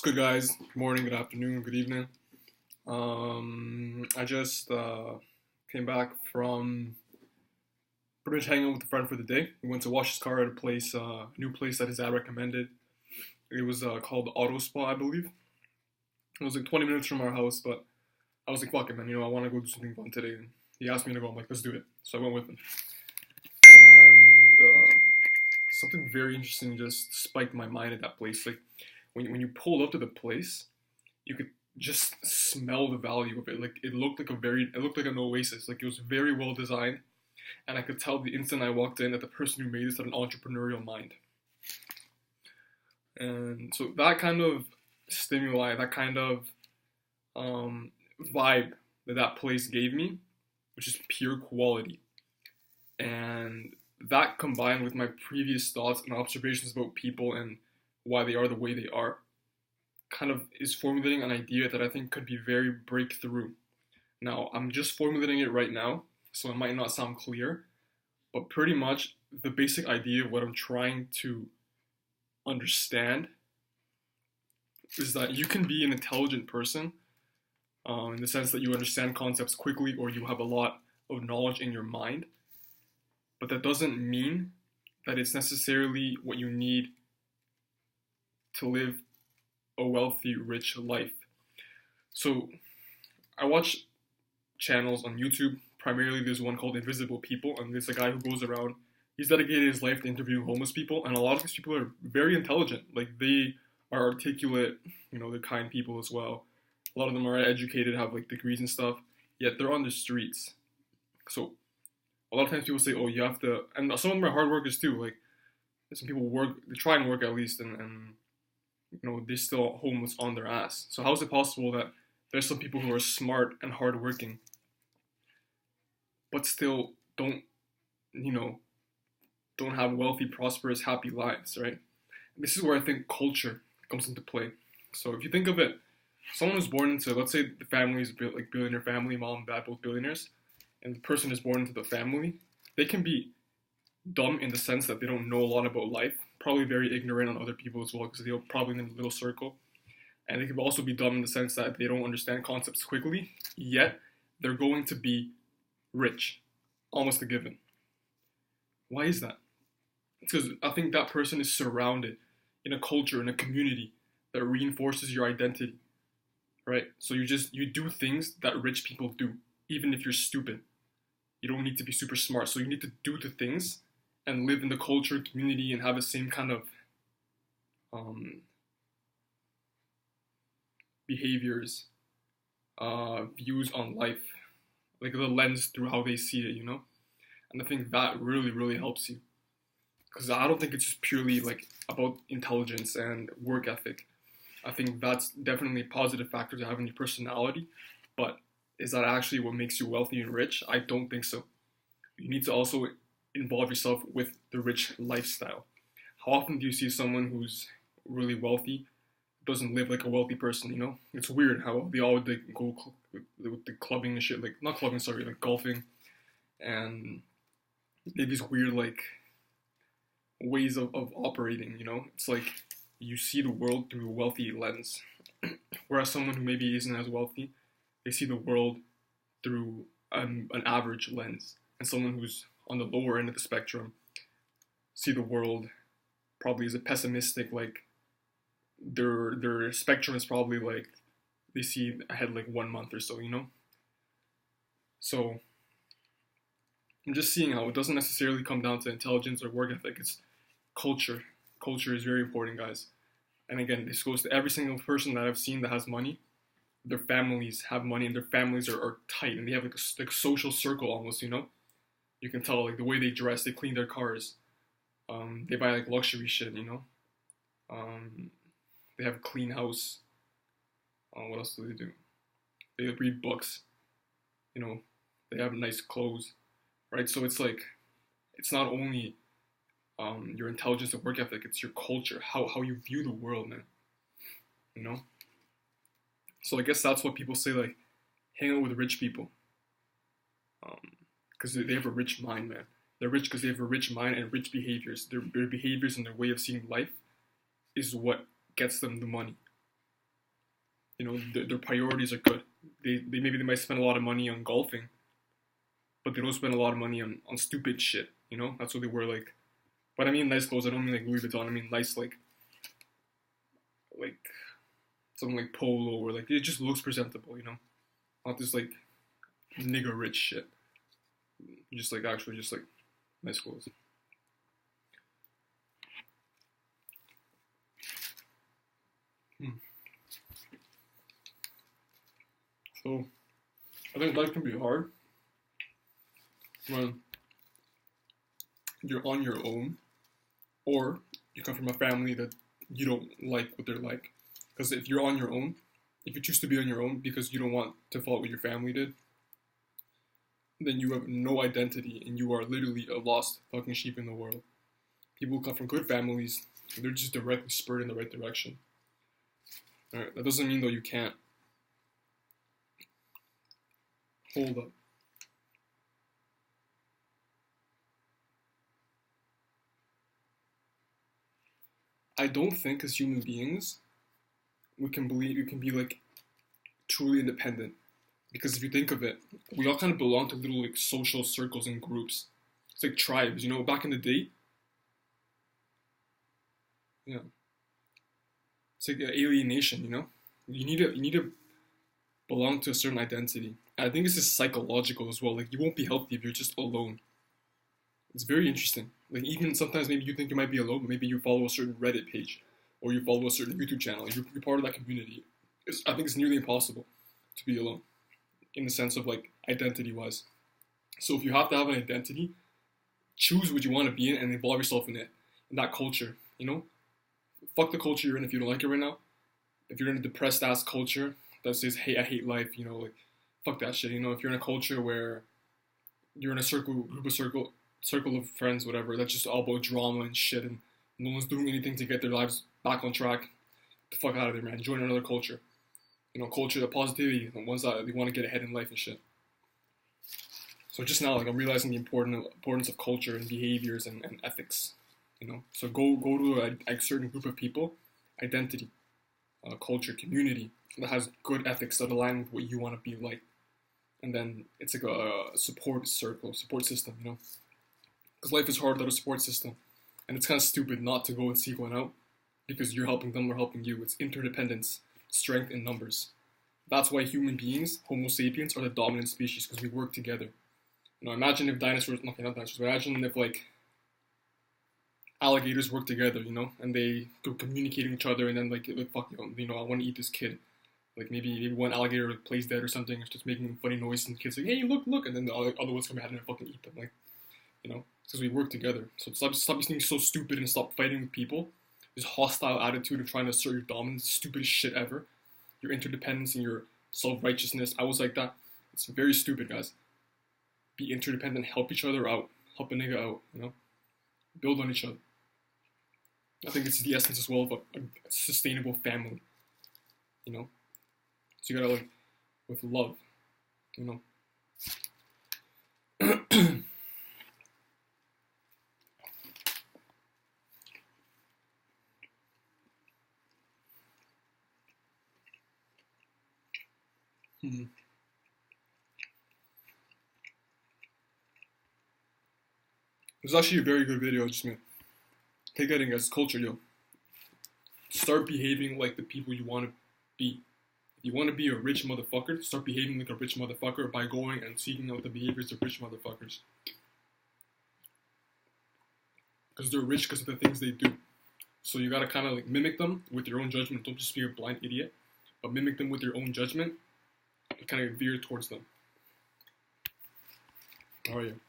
Good, guys? Good morning, good afternoon, good evening. I just came back from pretty much hanging out with a friend for the day. We went to wash his car at a place, a new place that his dad recommended. It was called Auto Spa, I believe. It was like 20 minutes from our house, but I was like, fuck it, man. I want to go do something fun today. And he asked me to go. I'm like, let's do it. So I went with him. And something very interesting just spiked my mind at that place. Like when you pulled up to the place, you could just smell the value of it. Like it looked like an oasis. Like it was very well designed, and I could tell the instant I walked in that the person who made this had an entrepreneurial mind. And so that kind of stimuli, that kind of vibe that place gave me, which is pure quality, and that combined with my previous thoughts and observations about people and why they are the way they are, kind of is formulating an idea that I think could be very breakthrough. Now, I'm just formulating it right now, so it might not sound clear, but pretty much the basic idea of what I'm trying to understand is that you can be an intelligent person in the sense that you understand concepts quickly or you have a lot of knowledge in your mind, but that doesn't mean that it's necessarily what you need to live a wealthy, rich life. So I watch channels on YouTube. Primarily, there's one called Invisible People, and there's a guy who goes around. He's dedicated his life to interviewing homeless people, and a lot of these people are very intelligent. Like they are articulate, they're kind people as well. A lot of them are educated, have like degrees and stuff. Yet they're on the streets. So a lot of times people say, "Oh, you have to," and some of them are hard workers too. Like some people work, they try and work at least, and they're still homeless on their ass. So how is it possible that there's some people who are smart and hardworking, but still don't have wealthy, prosperous, happy lives, right? This is where I think culture comes into play. So if you think of it, someone who's born into, let's say the family is like billionaire family, mom and dad both billionaires, and the person is born into the family, they can be dumb in the sense that they don't know a lot about life, probably very ignorant on other people as well because they're probably in a little circle, and they can also be dumb in the sense that they don't understand concepts quickly, yet they're going to be rich, almost a given. Why is that? It's because I think that person is surrounded in a culture, in a community that reinforces your identity, right? So you do things that rich people do, even if you're stupid. You don't need to be super smart, so you need to do the things and live in the culture, community, and have the same kind of behaviors, views on life, like the lens through how they see it, And I think that really, really helps you. Because I don't think it's just purely like about intelligence and work ethic. I think that's definitely a positive factor to have in your personality, but is that actually what makes you wealthy and rich? I don't think so. You need to also involve yourself with the rich lifestyle. How often do you see someone who's really wealthy doesn't live like a wealthy person? It's weird how they all go with the clubbing and shit, like not clubbing, sorry, like golfing, and they have these weird like ways of operating. It's like you see the world through a wealthy lens, whereas someone who maybe isn't as wealthy, they see the world through an average lens, and someone who's on the lower end of the spectrum see the world probably as a pessimistic, like their spectrum is probably like they see ahead like 1 month or so. So I'm just seeing how it doesn't necessarily come down to intelligence or work ethic. It's culture. Culture is very important, guys. And again, this goes to every single person that I've seen that has money. Their families have money and their families are tight and they have like a social circle almost, You can tell like the way they dress, they clean their cars. They buy like luxury shit, They have a clean house. What else do they do? They read books. They have nice clothes, right? So it's like, it's not only your intelligence and work ethic, it's your culture, how you view the world, man. So I guess that's what people say, like, hang out with rich people. Because they have a rich mind, man. They're rich because they have a rich mind and rich behaviors. Their behaviors and their way of seeing life is what gets them the money. their priorities are good. They maybe they might spend a lot of money on golfing, but they don't spend a lot of money on stupid shit. That's what they wear. Like, but I mean nice clothes. I don't mean like Louis Vuitton. I mean nice like something like polo, or like it just looks presentable. Not this like nigger rich shit. Just like actually just like nice clothes. So I think life can be hard when you're on your own, or you come from a family that you don't like what they're like. Because if you're on your own, if you choose to be on your own because you don't want to follow what your family did, then you have no identity and you are literally a lost fucking sheep in the world. People who come from good families, they're just directly spurred in the right direction. Alright, that doesn't mean though you can't. Hold up. I don't think as human beings we can be like truly independent. Because if you think of it, we all kind of belong to little like social circles and groups. It's like tribes, back in the day. Yeah. It's like alienation, You need to belong to a certain identity. And I think this is psychological as well. Like you won't be healthy if you're just alone. It's very interesting. Like even sometimes maybe you think you might be alone, but maybe you follow a certain Reddit page or you follow a certain YouTube channel. You're part of that community. I think it's nearly impossible to be alone in the sense of like identity-wise. So if you have to have an identity, choose what you want to be in and involve yourself in it, in that culture. Fuck the culture you're in if you don't like it right now. If you're in a depressed ass culture that says, "Hey, I hate life," like fuck that shit. If you're in a culture where you're in a circle of friends, whatever, that's just all about drama and shit, and no one's doing anything to get their lives back on track, get the fuck out of there, man. Join another culture. Culture, the positivity, the ones that they want to get ahead in life and shit. So just now, like I'm realizing the importance of culture and behaviors and ethics. So go to a certain group of people, identity, culture, community that has good ethics that align with what you want to be like, and then it's like a support system. Because life is hard without a support system, and it's kind of stupid not to go and seek one out because you're helping them, they're helping you. It's interdependence. Strength in numbers. That's why human beings, Homo sapiens, are the dominant species because we work together. Imagine if dinosaurs, okay, not dinosaurs, but imagine if like alligators work together, and they go communicating each other, and then like fuck I want to eat this kid. Like maybe one alligator like, plays dead or something, it's just making funny noises, and the kid's like, hey, look, and then the other ones come out and fucking eat them, like, because we work together. So stop being so stupid and stop fighting with people. This hostile attitude of trying to assert your dominance, stupidest shit ever. Your interdependence and your self-righteousness. I was like that. It's very stupid, guys. Be interdependent, help each other out. Help a nigga out, Build on each other. I think it's the essence as well of a sustainable family. So you gotta like, with love, Hmm. It was actually a very good video. Just me. Take that in, guys. Culture, yo. Start behaving like the people you want to be. If you want to be a rich motherfucker, start behaving like a rich motherfucker by going and seeking out the behaviors of rich motherfuckers. Because they're rich because of the things they do. So you gotta kind of like mimic them with your own judgment. Don't just be a blind idiot, but mimic them with your own judgment and kind of veer towards them. How are you?